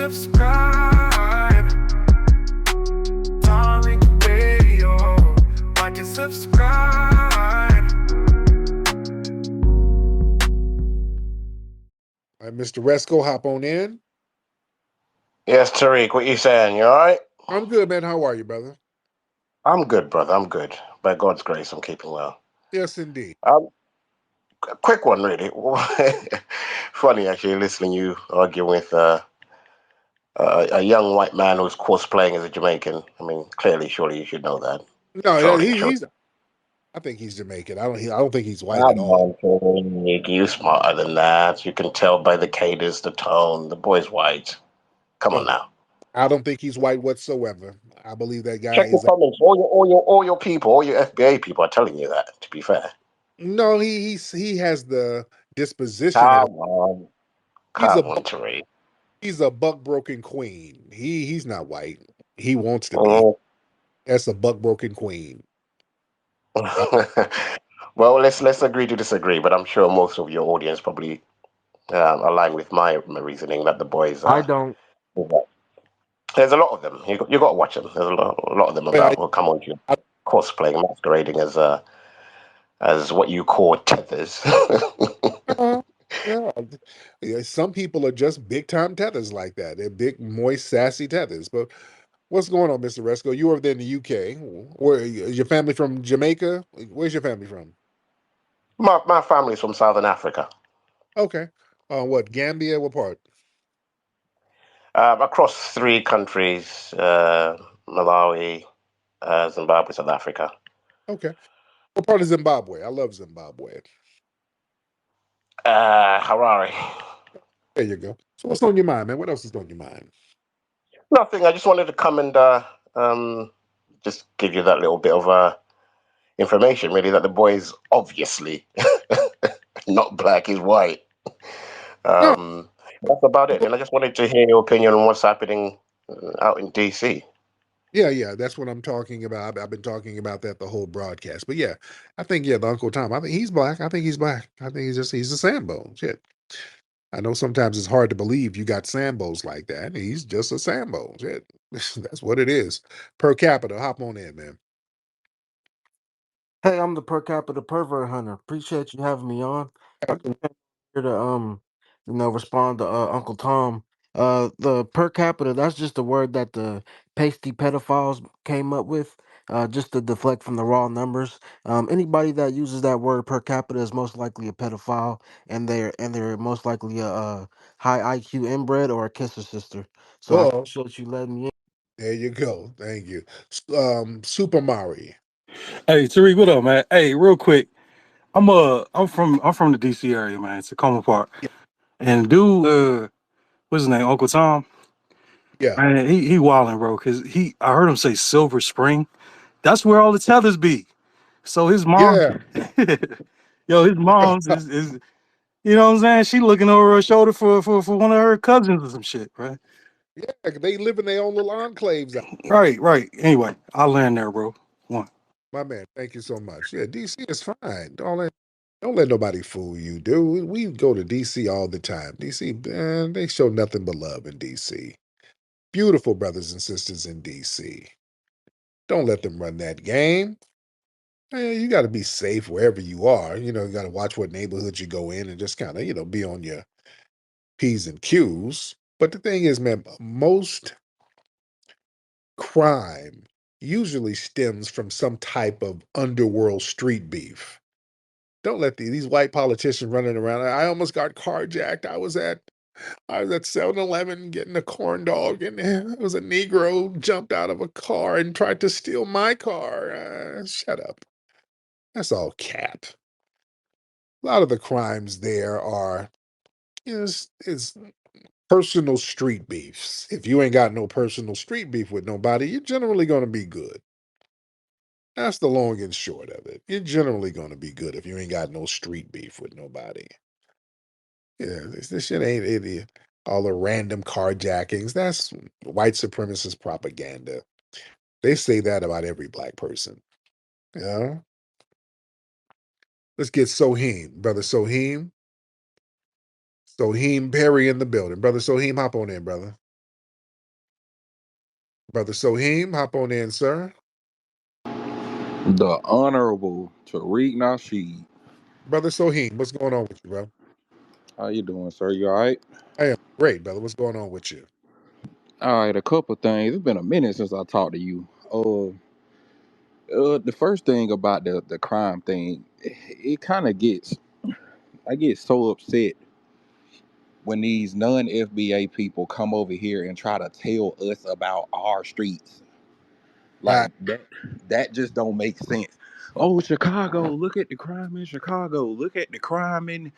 subscribe? Tariq Radio. Watch and subscribe. All right, Mr. Resco, hop on in. Yes, Tariq, what you saying? You all right? I'm good, man. How are you, brother? I'm good, brother. I'm good. By God's grace, I'm keeping well. Yes, indeed. A quick one, really. Funny, actually, listening you argue with a young white man who's cosplaying as a Jamaican. I mean, clearly, surely you should know that. No, Surely, surely. he's. I think he's Jamaican. I don't think he's white at Come all. on, Tariq, you smarter than that. You can tell by the cadence, the tone. The boy's white. Come on No, now. I don't think he's white whatsoever. I believe that guy Check the is. comments. All your people, all your FBA people are telling you that. To be fair. No, he has the disposition of. Come on. He's a Come on, Tariq. he's a buck broken queen. He's not white. He wants to be. Oh. That's a buck broken queen. Well, let's agree to disagree, but I'm sure most of your audience probably align with my reasoning that the boys I are. don't. There's a lot of them. You got to watch them. There's a lot of them I, about will come on to you I, cosplaying, masquerading as what you call tethers. uh, yeah, yeah, some people are just big time tethers like that. They're big, moist, sassy tethers. But what's going on, Mr. Resco? You over there in the UK? Where is your family from? Jamaica? Where's your family from? My family's from Southern Africa, Okay. What? Gambia? What part? across three countries: Malawi, Zimbabwe, South Africa. Okay. What part of Zimbabwe? I love Zimbabwe. Harare. There you go. So what's on your mind, man? What else is on your mind? Nothing. I just wanted to come and um, just give you that little bit of information, really, that the boy is obviously not black, he's white. No. That's about it. And I just wanted to hear your opinion on what's happening out in DC. Yeah. That's what I'm talking about. I've been talking about that the whole broadcast. But yeah, I think the Uncle Tom. I think he's black. I think he's black. I think he's a Sambo. Shit. I know sometimes it's hard to believe you got Sambos like that. He's just a Sambo. Shit. That's what it is. Per capita. Hop on in, man. Hey, I'm the per capita pervert hunter. Appreciate you having me on. I'm just here to respond to Uncle Tom. The per capita, that's just a word that the pasty pedophiles came up with, just to deflect from the raw numbers. Anybody that uses that word per capita is most likely a pedophile, and they're most likely a high IQ inbred or a kisser sister. So I Oh, appreciate you letting me in. there you go. Thank you. Super Mario. Hey, Tariq, what up, man? Hey, real quick, I'm from the DC area, man. It's Tacoma Park, Yeah. and dude, what's his name, Uncle Tom? Yeah. Man, he wilding, bro. Cause I heard him say Silver Spring. That's where all the tethers be. So his mom, Yeah. yo, his mom's is you know what I'm saying? She looking over her shoulder for one of her cousins or some shit, right? Yeah. They live in their own little enclaves. Right. Anyway, I'll land there, bro. One. My man, thank you so much. Yeah, DC is fine. Don't let nobody fool you, dude. We go to DC all the time. DC, man, they show nothing but love in DC. Beautiful brothers and sisters in DC. Don't let them run that game. You got to be safe wherever you are. You got to watch what neighborhood you go in and just kind of, be on your P's and Q's. But the thing is, man, most crime usually stems from some type of underworld street beef. Don't let these white politicians running around. I almost got carjacked. I was at 7-Eleven getting a corn dog, and there was a Negro jumped out of a car and tried to steal my car. Shut up. That's all cap. A lot of the crimes there are is personal street beefs. If you ain't got no personal street beef with nobody, you're generally going to be good. That's the long and short of it. You're generally going to be good if you ain't got no street beef with nobody. Yeah, this shit ain't idiot. All the random carjackings. That's white supremacist propaganda. They say that about every black person. Yeah. Let's get Soheem, brother Soheem. Soheem Perry in the building. Brother Soheem, hop on in, brother. Brother Soheem, hop on in, sir. The Honorable Tariq Nasheed. Brother Soheem, what's going on with you, bro? How you doing, sir? You all right? I am great, brother. What's going on with you? All right, a couple things. It's been a minute since I talked to you. The first thing about the crime thing, it kind of I get so upset when these non-FBA people come over here and try to tell us about our streets. I, Like that just don't make sense. Oh, Chicago, look at the crime in Chicago. Look at the crime in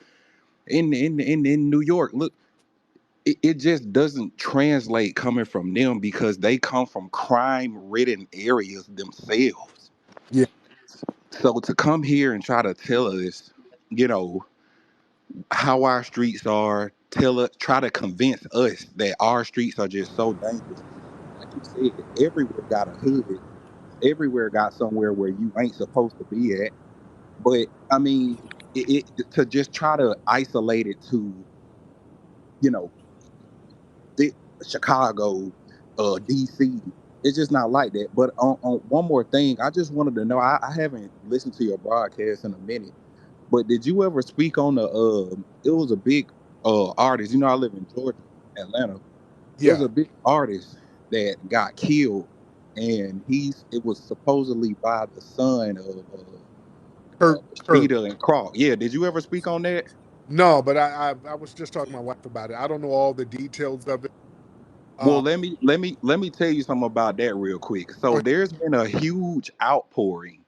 New York. Look, it just doesn't translate coming from them because they come from crime-ridden areas themselves. yeah, So to come here and try to tell us, you know, how our streets are, try to convince us that our streets are just so dangerous. Like you said, everywhere got a hood. Everywhere got somewhere where you ain't supposed to be at. But I mean, to just try to isolate it to, you know, thi- Chicago, DC. It's just not like that. But on one more thing, I just wanted to know. I haven't listened to your broadcast in a minute, but did you ever speak on the? It was a big artist. You know, I live in Georgia, Atlanta. It was yeah. a big artist that got killed, and it was supposedly by the son of Kurt. Rashida and Croc. Yeah, did you ever speak on that? No, but I was just talking to my wife about it. I don't know all the details of it. Well, Uh, let me tell you something about that real quick. So oh, there's been a huge outpouring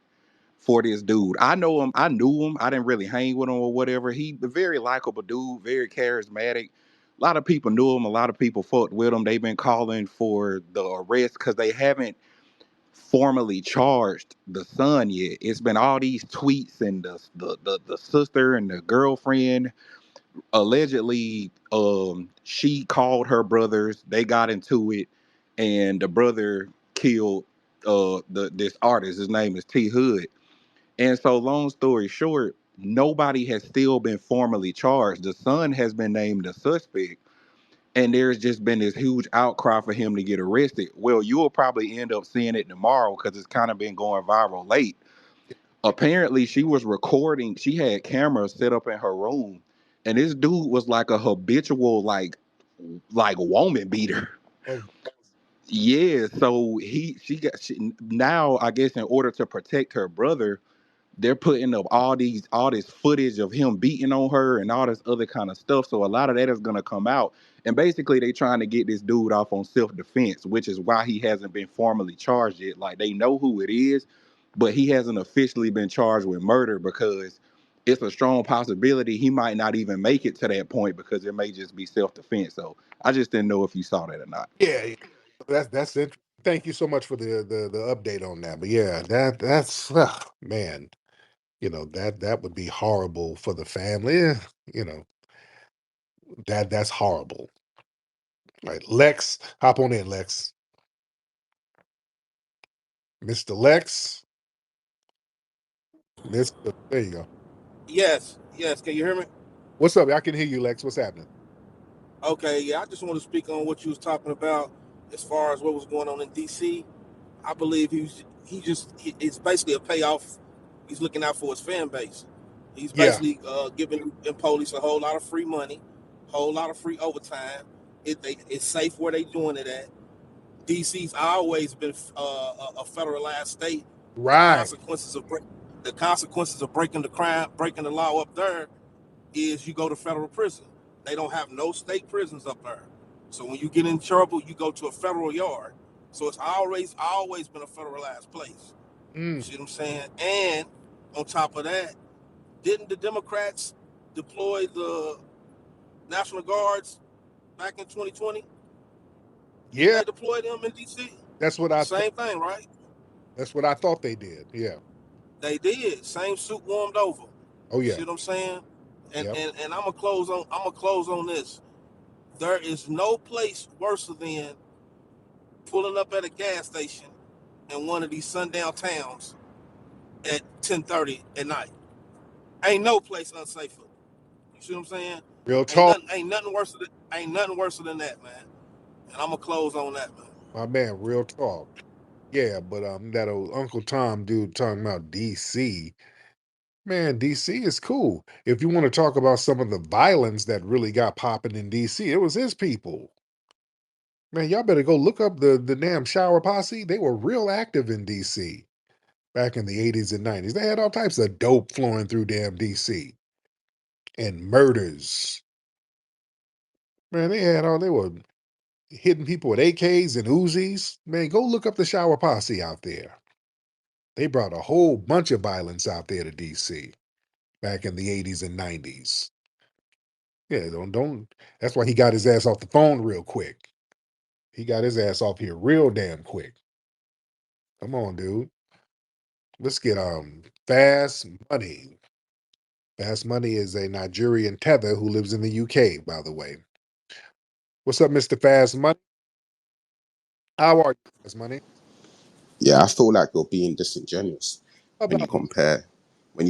for this dude. I know him. I knew him. I didn't really hang with him or whatever. He a very likable dude, very charismatic. A lot of people knew him. A lot of people fucked with him. They've been calling for the arrest because they haven't formally charged the son yet. It's been all these tweets and the sister and the girlfriend allegedly she called her brothers, they got into it, and the brother killed this artist. His name is T Hood. And so long story short, nobody has still been formally charged. The son has been named a suspect, and there's just been this huge outcry for him to get arrested. Well, you will probably end up seeing it tomorrow because it's kind of been going viral late. Apparently she was recording, she had cameras set up in her room, and this dude was like a habitual like woman beater. oh, Yeah, so now I guess in order to protect her brother, they're putting up all this footage of him beating on her and all this other kind of stuff. So a lot of that is gonna come out. And basically they trying to get this dude off on self-defense, which is why he hasn't been formally charged yet. Like they know who it is, but he hasn't officially been charged with murder because it's a strong possibility he might not even make it to that point because it may just be self-defense. So I just didn't know if you saw that or not. yeah, yeah. That's it. Thank you so much for the update on that. But yeah, that's man, that would be horrible for the family. You know, that's horrible. Right. Lex, hop on in, Lex. Mr. Lex. Mr. There you go. Yes, yes. Can you hear me? What's up? I can hear you, Lex. What's happening? Okay, yeah. I just want to speak on what you was talking about as far as what was going on in DC. I believe it's basically a payoff. He's looking out for his fan base. He's Yeah. basically giving the police a whole lot of free money, whole lot of free overtime. It's safe where they doing it at. DC's always been a federalized state. The Right. consequences of breaking the crime, breaking the law up there is you go to federal prison. They don't have no state prisons up there. So when you get in trouble, you go to a federal yard. So it's always been a federalized place. You Mm. see what I'm saying? And on top of that, didn't the Democrats deploy the National Guards back in 2020? Didn't Yeah. they deploy them in DC? That's what I thought. Same thing, right? That's what I thought they did. Yeah. They did. Same suit warmed over. Oh You yeah. see what I'm saying? And Yep. and, and I'm gonna close on this. There is no place worse than pulling up at a gas station in one of these sundown towns at 10:30 at night. Ain't no place unsafer. You see what I'm saying? Real Ain't talk. nothing. Ain't nothing worse than that, man. And I'm gonna close on that, man. My man, real talk. Yeah, but that old Uncle Tom dude talking about DC. Man, DC is cool. If you want to talk about some of the violence that really got popping in DC, it was his people. Man, y'all better go look up the damn shower posse. They were real active in DC back in the 80s and 90s. They had all types of dope flowing through damn DC and murders. Man, they were hitting people with AKs and Uzis. Man, go look up the shower posse out there. They brought a whole bunch of violence out there to DC back in the 80s and 90s. Yeah, don't that's why he got his ass off the phone real quick. He got his ass off here real damn quick. Come on, dude. Let's get Fast Money. Fast Money is a Nigerian tether who lives in the UK, by the way. What's up, Mr. Fast Money? How are you, Fast Money? Yeah, I feel like you're being disingenuous How when you about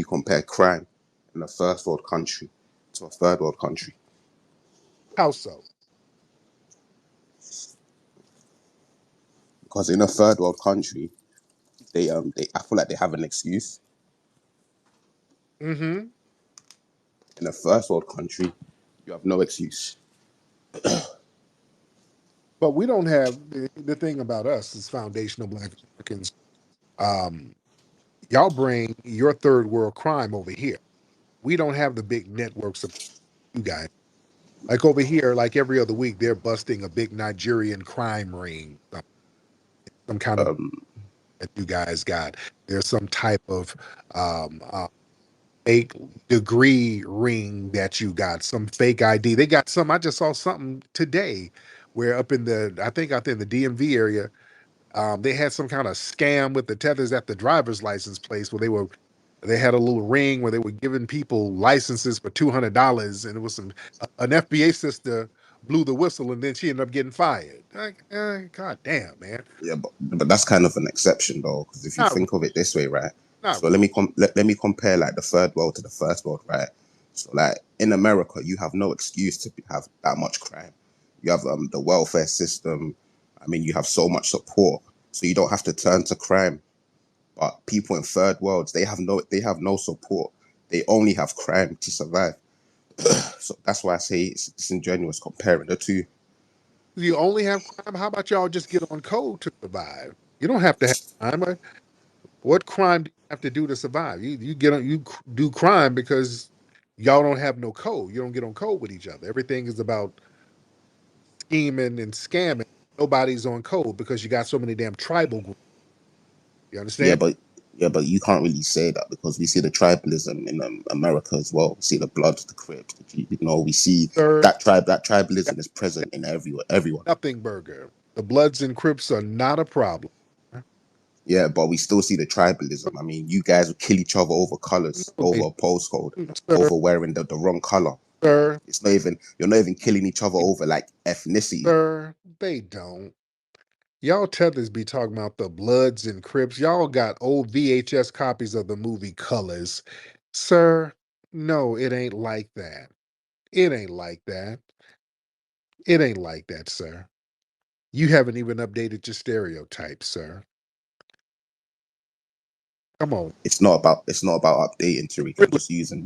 compare crime in a first world country to a third world country. how so? Because in a third world country, they I feel like they have an excuse. Mm-hmm. In a first world country, you have no excuse. But we don't have the thing about us as foundational Black Americans. Um, y'all bring your third world crime over here. We don't have the big networks of you guys. Like over here, like every other week, they're busting a big Nigerian crime ring, some kind of Um, that you guys got. There's some type of fake degree ring that you got, some fake ID. They got some. I just saw something today where up in I think out there in the DMV area, they had some kind of scam with the tethers at the driver's license place where they had a little ring where they were giving people licenses for $200, and it was an FBA sister blew the whistle, and then she ended up getting fired. Like, God damn, man. yeah, but that's kind of an exception though, because if you Not think of it this way, right? not So let me compare like the third world to the first world, right? So like in America, you have no excuse to have that much crime. You have the welfare system. I mean, you have so much support, so you don't have to turn to crime. But people in third worlds, they have no support. They only have crime to survive. So that's why I say it's disingenuous comparing the two. you only have crime. How about y'all just get on code to survive? You don't have to have crime. What crime do you have to do to survive? You get on do crime because y'all don't have no code. You don't get on code with each other. Everything is about scheming and scamming. Nobody's on code because you got so many damn tribal groups. You Yeah, understand? but you can't really say that because we see the tribalism in America as well. We see the Bloods, the Crips, we see Sir, that tribalism is present in everyone. nothing burger. The Bloods and Crips are not a problem. Yeah, but we still see the tribalism. I mean, you guys would kill each other over colors, No, over they a postcode, sir, over wearing the wrong color. sir, It's not even You're not even killing each other over like ethnicity. sir, they don't. Y'all tethers be talking about the Bloods and Crips. Y'all got old VHS copies of the movie Colors. Sir, no, it ain't like that. It ain't like that. It ain't like that, sir. You haven't even updated your stereotypes, sir. Come on. It's not about updating, Tariq. I'm Really? just using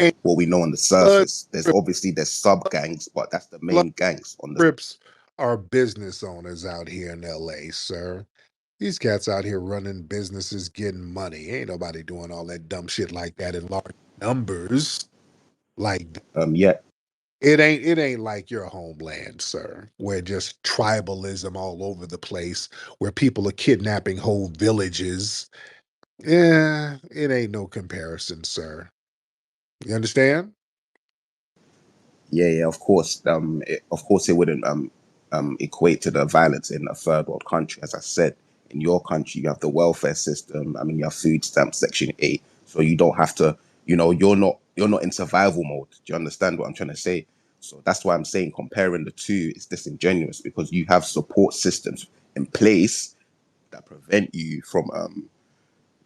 Ain't what we know on the blood, surface. There's sub gangs, but that's the blood main gangs on the. Crips are business owners out here in LA, sir. These cats out here running businesses, getting money. Ain't nobody doing all that dumb shit like that in large numbers. Like Yeah, it ain't like your homeland, sir, where just tribalism all over the place, where people are kidnapping whole villages. Yeah, it ain't no comparison, sir. You understand? yeah, of course. Of course, it wouldn't equate to the violence in a third world country. As I said, in your country, you have the welfare system. I mean, you have food stamp Section 8, so you don't have to. You're not in survival mode. Do you understand what I'm trying to say? So that's why I'm saying comparing the two is disingenuous because you have support systems in place that prevent you from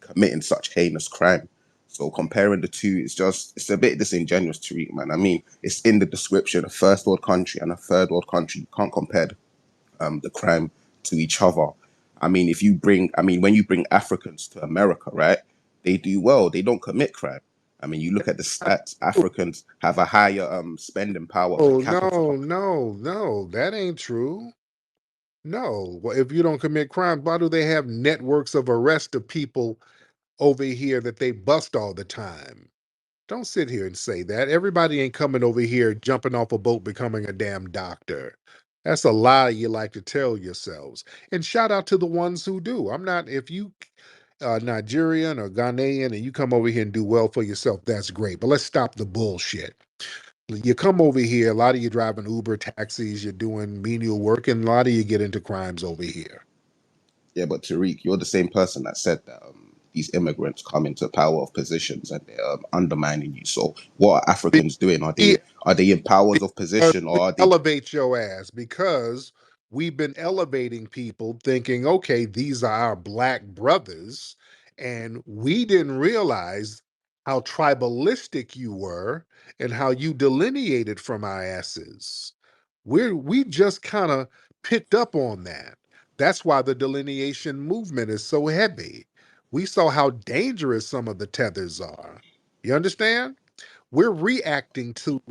committing such heinous crime. So comparing the two is it's a bit disingenuous to read, man. I mean, it's in the description, a first world country and a third world country. You can't compare the crime to each other. I mean, if you bring, I mean, when you bring Africans to America, right? They do well. They don't commit crime. I mean, you look at the stats. Africans have a higher spending power per Oh, capita. no, that ain't true. No. Well, if you don't commit crime, why do they have networks of arrest of people over here that they bust all the time? Don't sit here and say that. Everybody ain't coming over here jumping off a boat becoming a damn doctor. That's a lie you like to tell yourselves. And shout out to the ones who do. I'm not, if you Nigerian or Ghanaian and you come over here and do well for yourself, that's great. But let's stop the bullshit. You come over here, a lot of you driving Uber taxis, you're doing menial work, and a lot of you get into crimes over here. Yeah, but Tariq, you're the same person that said that these immigrants come into power of positions and they're undermining you. So, what are Africans doing? Are they in powers of position, We or are they? elevate your ass because we've been elevating people thinking, okay, these are our black brothers. And we didn't realize how tribalistic you were and how you delineated from our asses. We just kind of picked up on that. That's why the delineation movement is so heavy. We saw how dangerous some of the tethers are. You understand? We're reacting to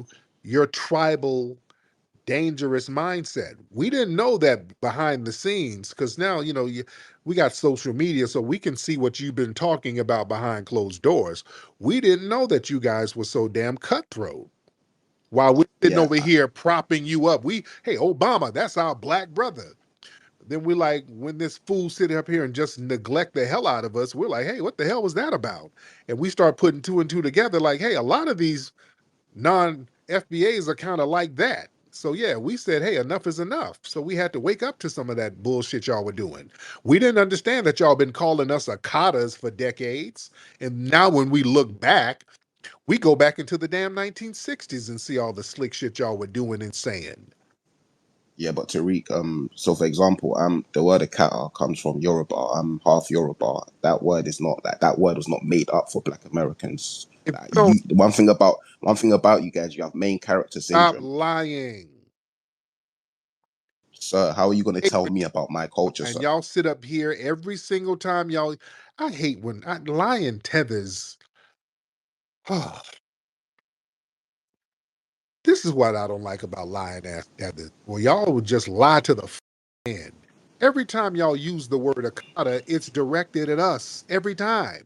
your tribal dangerous mindset. We didn't know that behind the scenes because now, we got social media, so we can see what you've been talking about behind closed doors. We didn't know that you guys were so damn cutthroat. While we're sitting Yeah, over here propping you up, hey, Obama, that's our black brother. Then we like, when this fool sit up here and just neglect the hell out of us, we're like, hey, what the hell was that about? And we start putting two and two together, like, hey, a lot of these non-FBAs are kind of like that. So yeah, we said, hey, enough is enough. So we had to wake up to some of that bullshit y'all were doing. We didn't understand that y'all been calling us Akatas for decades. And now when we look back, we go back into the damn 1960s and see all the slick shit y'all were doing and saying. yeah, but Tariq, so for example, the word Akata comes from Yoruba. I'm half Yoruba. That word is not that word was not made up for Black Americans. If Like you don't one thing about you guys, you have main character stop syndrome. lying, Sir, how are you going to hate tell when me about my culture, and sir? y'all sit up here every single time y'all. I hate when lying tethers. This is what I don't like about lying ass tethers. Well, y'all would just lie to the end. Every time y'all use the word Akata, it's directed at us. Every time.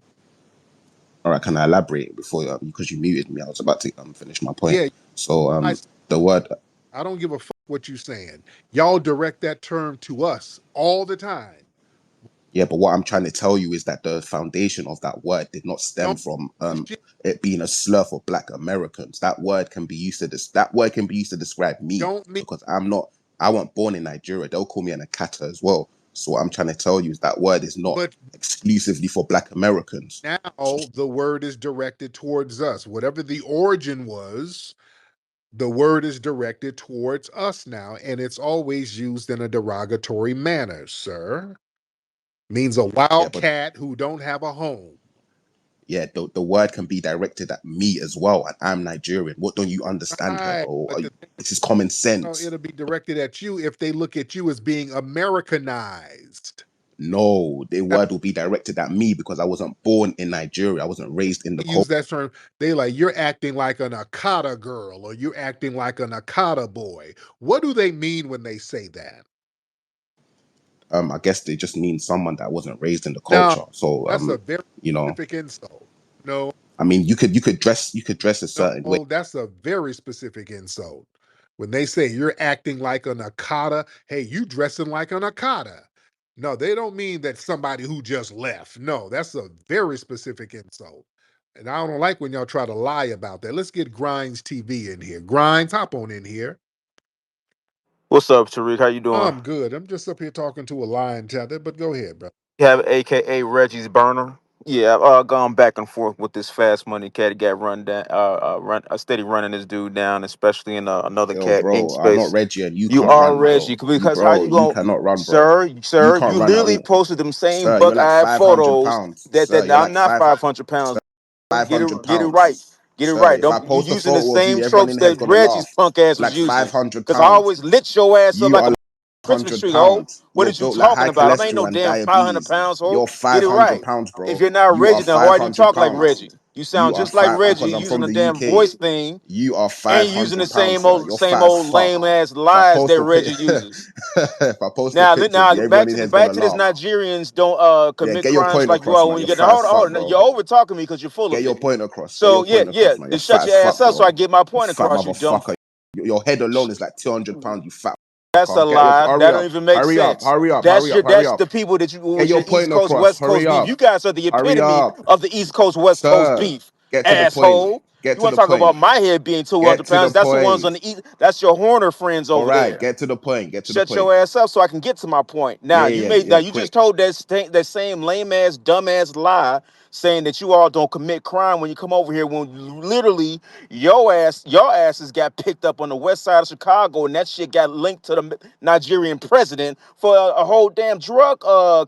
All right, can I elaborate before because you muted me? I was about to finish my point. Yeah, So I, the word I don't give a fuck what you saying. Y'all direct that term to us all the time. Yeah, but what I'm trying to tell you is that the foundation of that word did not stem Don't from shit. it being a slur for Black Americans. That word can be used to describe me Don't mean. because I wasn't born in Nigeria. They'll call me an Akata as well. So what I'm trying to tell you is that word is not But exclusively for Black Americans. So now the word is directed towards us. Whatever the origin was, the word is directed towards us now, and it's always used in a derogatory manner, sir. Means a yeah, but wildcat who don't have a home. yeah, the word can be directed at me as well, and I'm Nigerian. What don't you understand here, Right. bro? But This is common sense. it'll be directed at you if they look at you as being Americanized. No, the Now, word will be directed at me because I wasn't born in Nigeria. I wasn't raised in the they culture. use that term. They like, you're acting like an Akata girl or you're acting like an Akata boy. What do they mean when they say that? I guess they just mean someone that wasn't raised in the Now, culture. So that's a very you know, specific insult. No, I mean, you could dress a certain way. no, that's a very specific insult. When they say you're acting like an Akata, hey, you dressing like an Akata. No, they don't mean that somebody who just left. No, that's a very specific insult. And I don't like when y'all try to lie about that. Let's get Grinds TV in here. Grinds, hop on in here. What's up, Tariq? How you doing? I'm good. I'm just up here talking to a lying tether, but go ahead, bro. You have AKA Reggie's burner. Yeah, I've gone back and forth with this fast money cat. He got run down, steady running this dude down, especially in another Yo, cat Mink bro, I'm not space. Reggie, and you You can't are run, Reggie bro. because how you You going, cannot run, bro. sir? You Sir, can't you run at literally all, posted them same sir. You're like buck-eyed 500 photos pounds, that sir. You're I'm like not 500 sir, pounds. Get it, 500 get it pounds, right. Get it sir. right. If I Don't you post a using the photo of same you, everyone tropes in here is that gonna Reggie's laugh. punk ass You're was like using? 500 Because I pounds. always lit your ass up You like a are 500 Christmas tree, ho. pounds. What You're is you built like talking high about? I ain't no cholesterol and damn 500 diabetes. pounds, ho. You're Get it 500 right. pounds, If bro. you're not You are Reggie, then why do you 500 talk like pounds. Reggie? You You sound are just like five Reggie because I'm using from the the damn UK. voice thing You are and using the 500 pounds, sir. You're same fat as old fuck. lame ass If I lies post that a pic, Reggie uses. if I post a Now, picture of you, everyone in here is back gonna to this. laugh. Nigerians don't Yeah, commit get your crimes point like you across, are man. when you You're get. fat as Hold fuck, on, hold on. bro. You're over talking me because you're full Get of your it. point across. Get So your yeah, point yeah. across, man. You're Then fat shut as your ass fuck, up so I bro. get my You point fat across. You dumb. motherfucker. Your head alone is like 200 pounds. You fat That's a fucker. Get your lie. That hurry don't up. even make Hurry up. sense. Hurry up. Hurry up. Hurry That's up. the people that you Get with your your East point Coast across. West Hurry Coast beef. up. You guys are the Hurry epitome up. of the East Coast West Coast Sir. beef. Get to the point. Asshole. Get You to want the to talk point. about my head being Get 200 to the pounds? That's the ones point. on the east. That's your Horner friends All over right. there. Get to the point. Get to the Shut point. your ass up so I can get to my point. Now Yeah, you yeah, made. Now yeah. you just Quick. told that same lame ass, dumb ass lie, saying that you all don't commit crime when you come over here. When literally your asses got picked up on the west side of Chicago, and that shit got linked to the Nigerian president for a whole damn drug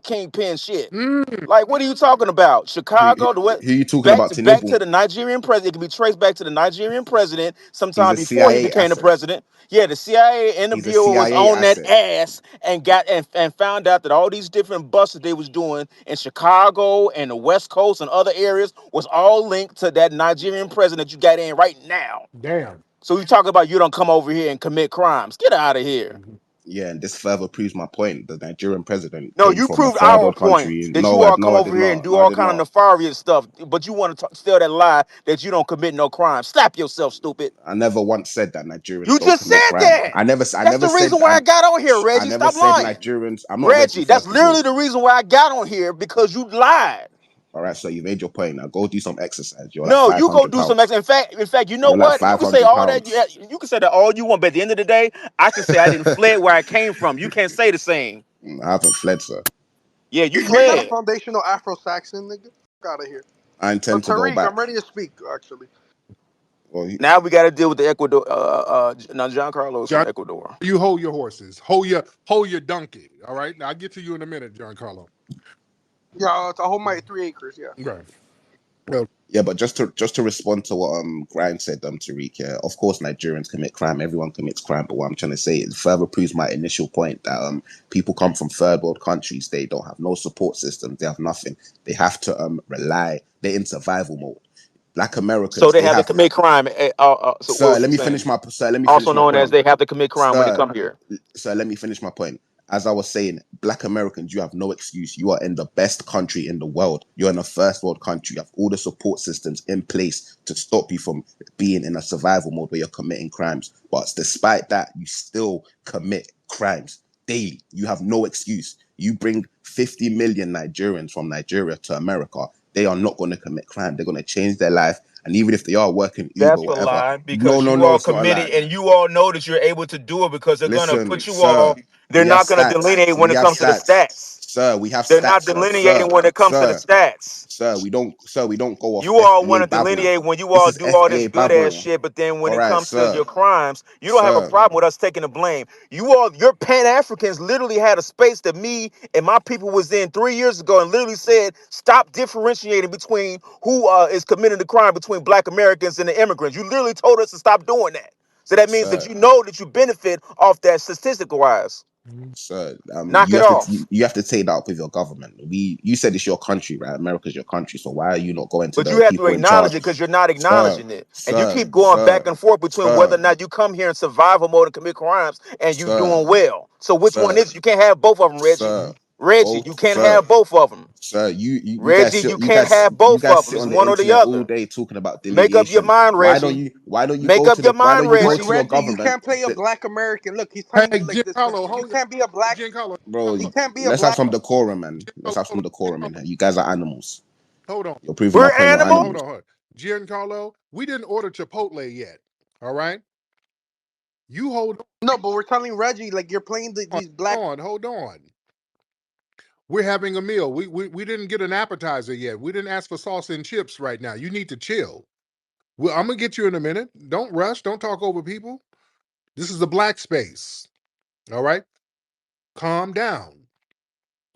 kingpin shit. Mm. Like, what are you talking about? Who, Chicago, the what? who you talking about, Back Tinubu? to the Nigerian president. It can be traced back to the Nigerian president He's sometime a before he CIA became the asset. president. Yeah, the CIA and the He's a Bureau was CIA on that asset. ass and got and found out that all these different busts that they was doing in Chicago and the West Coast and other areas was all linked to that Nigerian president you got in right now. Damn. So you talk about you don't come over here and commit crimes. Get out of here. Mhm. Yeah, and this further proves my point. The Nigerian president No, came you from a proved third our world point country. that you No, I all come no, I did over here and not. do No, I all did kind of not. nefarious stuff, but you want to still that lie that you don't commit no crime. Slap yourself, stupid. I never once said that Nigerians You don't just commit said crime. that. I That's never the said, reason why I got on here, I Reggie. never Stop said lying. Nigerians. I'm not Reggie, Reggie, that's first of literally all. the reason why I got on here because you lied. All right, so you made your point. Now go do some exercise. You're like No, you go 500 do some pounds. in fact, you know You're like what? You can say 500 all that. pounds. You can say that all you want, but at the end of the day, I can say I didn't fled where I came from. You can't say the same. I haven't fled, sir. Yeah, you You're not a fled. foundational Afro-Saxon, nigga. Fuck out of here. I intend to go Tariq, I'm back. ready to speak, actually. Well, Now we got to deal with the Ecuador. Now John Carlos from John, Ecuador. you hold your horses. Hold your donkey. All right. Now I'll get to you in a minute, John Carlo. Yeah, I hold my 3 acres, yeah. Okay. Well, yeah, but just to respond to what Grind said, Tariq, yeah, of course Nigerians commit crime, everyone commits crime, but what I'm trying to say is further proves my initial point that people come from third world countries, they don't have no support systems, they have nothing. They have to rely, they're in survival mode. Black So Americans, they they have to have commit crime. So what sir, was let you me saying? finish my sir, let me Also finish my known as point. they have to commit crime when they Sir, come here. let me finish my point. As I was saying, Black Americans, you have no excuse. You are in the best country in the world. You're in a first world country. You have all the support systems in place to stop you from being in a survival mode where you're committing crimes. But despite that, you still commit crimes daily. You have no excuse. You bring 50 million Nigerians from Nigeria to America. They are not going to commit crime. They're going to change their life. And even if they are working Uber, That's a whatever, lie no, because no, you no, all it's not a committed lie. and you all know that you're able to do it because they're gonna Listen, put you sir, all. They're we have not gonna stats. delineate when We it have comes to the stats. stats. Sir, we have They're stats, not sir. delineating when it comes to the stats. We don't go off You all want FBA to babble. delineate when you This all is do all this FBA good ass babble. shit, but then when All it right, comes to sir. your crimes, you don't have a Sir, problem with us taking the blame. Your Pan Africans literally had a space that me and my people was in 3 years ago and literally said, stop differentiating between who is committing the crime between Black Americans and the immigrants. You literally told us to stop doing that. So that means that sir, you know that you benefit off that statistic wise. sir. Knock it off. You have to take that up with your government. You said it's your country, right? America's your country. So why are you not going to But the you have to people in acknowledge charge? it because you're not Sir, acknowledging it. And you sir, keep going back sir, and forth between whether sir, or not you come here in survival mode and commit crimes and you sir, doing well. So which one sir, is it? You can't have both of them, Reggie. sir. Reggie, Both, you can't sir. have both of them. Sir, Reggie, you can't have you both guys of them. sit It's on the one or the internet all other. day talking about Make up your delineation. mind, Reggie. Make up your Why mind, don't you go Reggie. to your Reggie, you government? can't play a That, Black American. Look, he's hey, telling you like this. Giancarlo, You hold can't be a Black. Giancarlo, bro, He Giancarlo, can't be a let's have Black. some decorum, man. Let's Giancarlo, have some hold decorum on, in here. You guys are animals. hold on, You're proving my We're point. You're hold animals. animals. on, hold on. Giancarlo, we didn't order Chipotle yet. All right, you hold No, but we're telling Reggie like you're playing these Black. hold on. We're having a meal. We didn't get an appetizer yet. We didn't ask for salsa and chips right now. You need to chill. Well, I'm gonna get you in a minute. Don't rush. Don't talk over people. This is a black space. All right, calm down.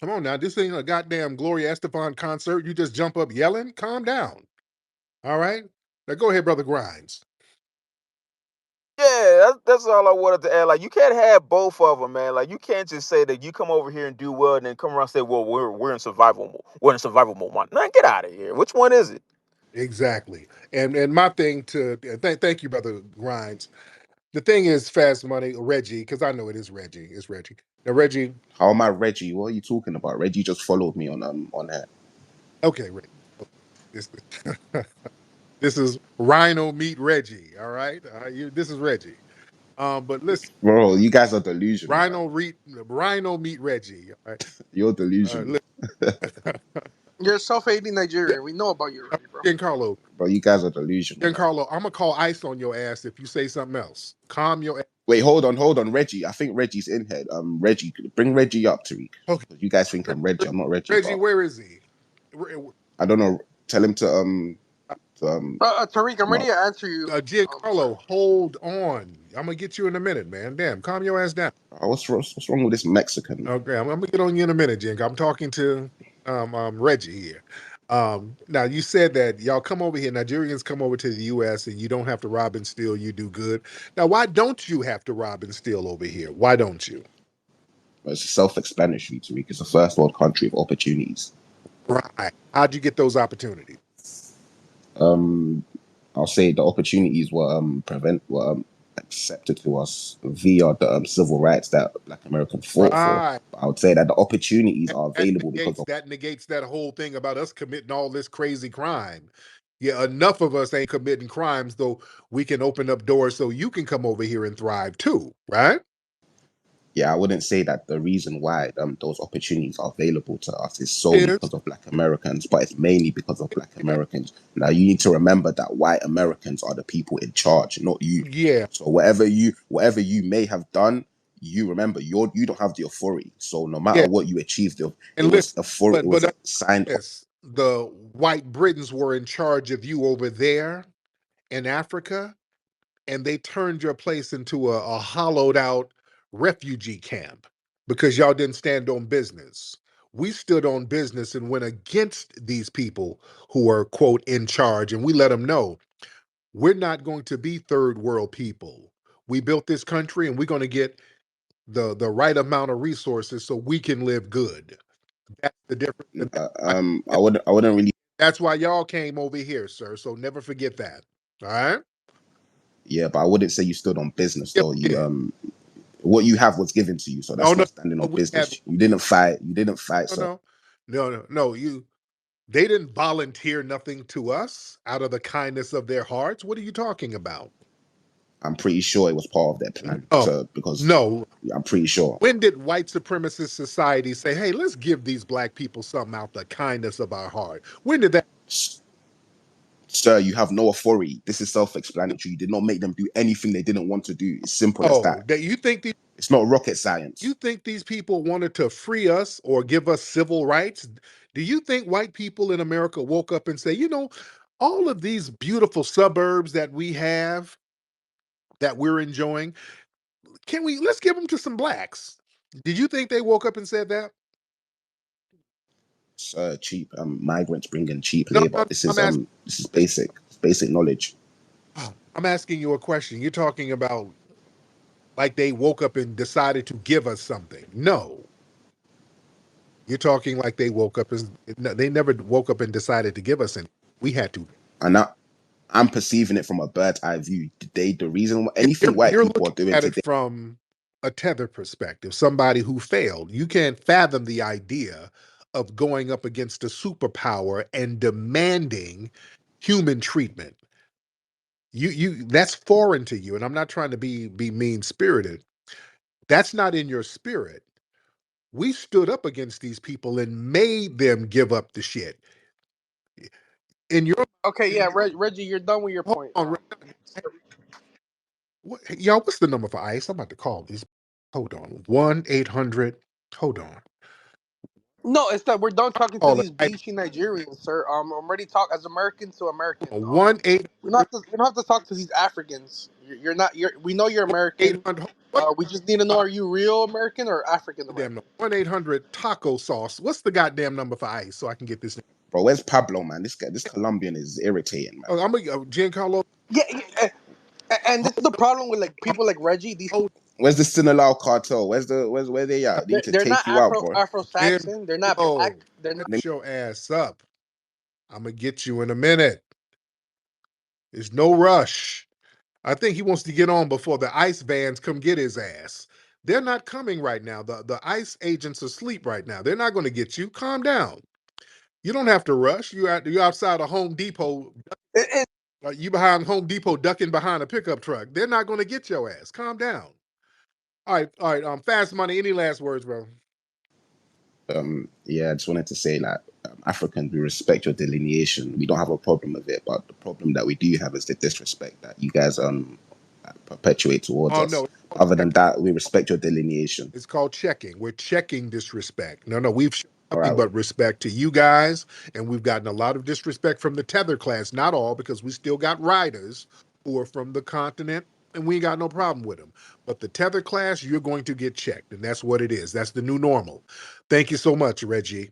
Come on now. This ain't a goddamn Gloria Estefan concert. You just jump up yelling. Calm down. All right. Now go ahead, brother Grimes. Yeah, that's all I wanted to add. Like, you can't have both of them, man. Like, you can't just say that you come over here and do well, and then come around and say, "Well, we're in survival mode. We're in survival mode." Man, get out of here. Which one is it? Exactly. And my thing to thank you, brother Grinds. The thing is, Fast Money, Reggie, because I know it is Reggie. It's Reggie. Now, Reggie. How am I Reggie? What are you talking about? Reggie just followed me on that. Okay, Reggie. This this is Rhino meet Reggie. All right. This is Reggie. But listen, Bro, you guys are delusional, man. Rhino meet Reggie. All right. You're delusional. You're a self-hating Nigerian. We know about you already, bro. Giancarlo, Bro, you guys are delusional, man. Giancarlo, I'm gonna call ice on your ass if you say something else. Calm your ass. Wait, hold on, Reggie. I think Reggie's in here. Reggie, bring Reggie up, Tariq. Okay. You guys think I'm Reggie? I'm not Reggie, Reggie, but where is he? I don't know. Tell him Tariq, I'm come ready up. to answer you. Sir. Giancarlo, hold on. I'm gonna get you in a minute, man. Damn, calm your ass down. What's wrong with this Mexican, man? Okay, I'm gonna get on you in a minute, Jink. I'm talking to Reggie here. Now you said that y'all come over here, Nigerians come over to the US and you don't have to rob and steal, you do good. Now, why don't you have to rob and steal over here? Why don't you? It's self-explanatory, Tariq. It's a first world country of opportunities. Right. How'd you get those opportunities? Um, I'll say the opportunities were accepted to us via the civil rights that Black Americans fought for. Right. But I would say that the opportunities are available because of That negates that whole thing about us committing all this crazy crime. Yeah, enough of us ain't committing crimes, though we can open up doors so you can come over here and thrive too, right? yeah, I wouldn't say that the reason why those opportunities are available to us is solely Is because of Black Americans, but it's mainly because of Black Americans. Now you need to remember that white Americans are the people in charge, not you. yeah. So whatever you may have done, you remember you don't have the authority. So no matter Yeah. what you achieved, And listen, it was but a signed. yes, the white Britons were in charge of you over there in Africa, and they turned your place into a hollowed out refugee camp because y'all didn't stand on business. We stood on business and went against these people who are, quote, in charge, and we let them know we're not going to be third world people. We built this country and we're going to get the right amount of resources so we can live good. That's the difference. And I wouldn't really. that's why y'all came over here, sir. So never forget that. All right. Yeah, but I wouldn't say you stood on business Yep. though. Yeah. What you have was given to you, so No, that's no, not standing no. on We had business. You didn't fight. You didn't fight, no, sir. no. They didn't volunteer nothing to us out of the kindness of their hearts. What are you talking about? I'm pretty sure it was part of their plan No, to because no. I'm pretty sure. When did white supremacist society say, "Hey, let's give these black people something out the kindness of our heart"? When did that? Sir, you have no authority. This is self-explanatory. You did not make them do anything they didn't want to do. It's simple as Oh, that. that you think these It's not rocket science. people wanted to free us or give us civil rights? Do you think white people in America woke up and say, all of these beautiful suburbs that we have that we're enjoying, let's give them to some blacks? Did you think they woke up and said that? Sir, cheap migrants bring in cheap No, labor. no, I'm asking. This is basic. It's basic knowledge. I'm asking you a question. You're talking about like they woke up and decided to give us something. No, you're talking like they woke up and no, they never woke up and decided to give us anything. We had to. And I'm perceiving it from a bird's eye view. The reason anything white You're people are looking doing at it today. from a tether perspective, somebody who failed. You can't fathom the idea of going up against a superpower and demanding human treatment. You that's foreign to you, and I'm not trying to be mean spirited. That's not in your spirit. We stood up against these people and made them give up the shit. In your Okay, yeah, Reggie, you're done with your hold point. on, y'all, what's the number for ICE? I'm about to call these. Hold on, 1-800. Hold on, No, it's that we're done talking to call it these right BC Nigerians, sir. I'm ready to talk as American to American. now. 1-800. We don't have to talk to these Africans. You're not. We know you're American. 800. What? We just need to know: are you real American or African Damn, American? 1-800 taco sauce. What's the goddamn number for ICE so I can get this? Bro, where's Pablo, man? This Colombian is irritating, man. Oh, I'm gonna Giancarlo. Yeah, And this is the problem with like people like Reggie. These Where's the Sinaloa cartel? Where they at? They need to they're not take you out, bro. Afro Here, Saxon. They're not oh, black. They're not. shut your ass up. I'm gonna get you in a minute. There's no rush. I think he wants to get on before the ICE vans come get his ass. They're not coming right now. The ICE agents are asleep right now. They're not going to get you. Calm down. You don't have to rush. You're outside a Home Depot. You behind Home Depot ducking behind a pickup truck. They're not going to get your ass. Calm down. All right. Fast Money. Any last words, bro? Yeah, I just wanted to say that Africans, we respect your delineation. We don't have a problem with it, but the problem that we do have is the disrespect that you guys perpetuate towards Oh us. no. Other than that, we respect your delineation. It's called checking. We're checking disrespect. No, we've shown All nothing right. but respect to you guys, and we've gotten a lot of disrespect from the tether class. Not all, because we still got riders who are from the continent, and we ain't got no problem with them. But the tether class, you're going to get checked, and that's what it is. That's the new normal. Thank you so much, Reggie.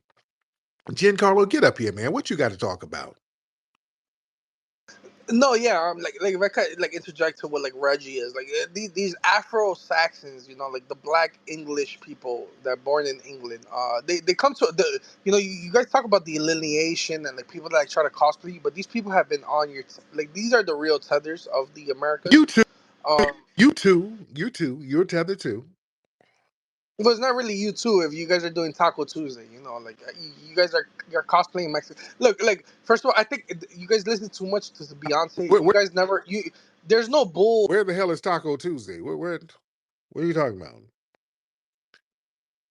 Giancarlo, get up here, man. What you got to talk about? No, yeah, like if I could like interject to what like Reggie is like these Afro Saxons, you know, like the black English people that are born in England, they come to the you guys talk about the alienation and like people that like try to cosplay you, but these people have been on your like these are the real tethers of the Americas. You too. Um, You too. You too. You're tethered too. Well, it's not really you too. If you guys are doing Taco Tuesday, you know, like you guys are you're cosplaying Mexican. Look, like first of all, I think you guys listen too much to Beyonce. Where, You where, guys never you. There's no bull. where the hell is Taco Tuesday? What are you talking about?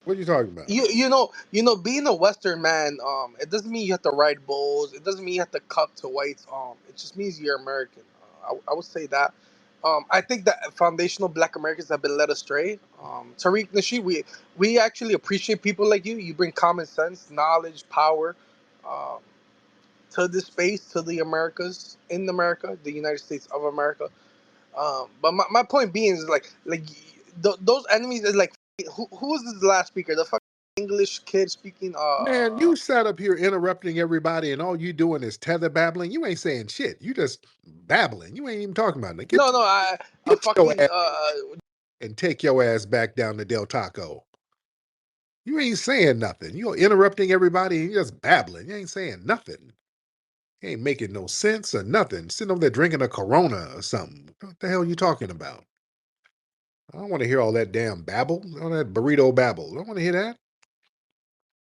What are you talking about? You know, being a Western man, it doesn't mean you have to ride bulls. It doesn't mean you have to cut to whites. It just means you're American. I would say that. I think that foundational Black Americans have been led astray. Tariq Nasheed, we actually appreciate people like you. You bring common sense, knowledge, power, um, to this space, to the Americas, in America, the United States of America. But my point being is like those enemies is like who was this last speaker? The fucking English kid speaking. Man, you sat up here interrupting everybody, and all you doing is tether babbling. You ain't saying shit. You just babbling. You ain't even talking about it. No, I a Get your fucking ass and take your ass back down to Del Taco. You ain't saying nothing. You're interrupting everybody, and you're just babbling. You ain't saying nothing. You ain't making no sense or nothing. Sitting over there drinking a Corona or something. What the hell are you talking about? I don't want to hear all that damn babble, all that burrito babble. I don't want to hear that.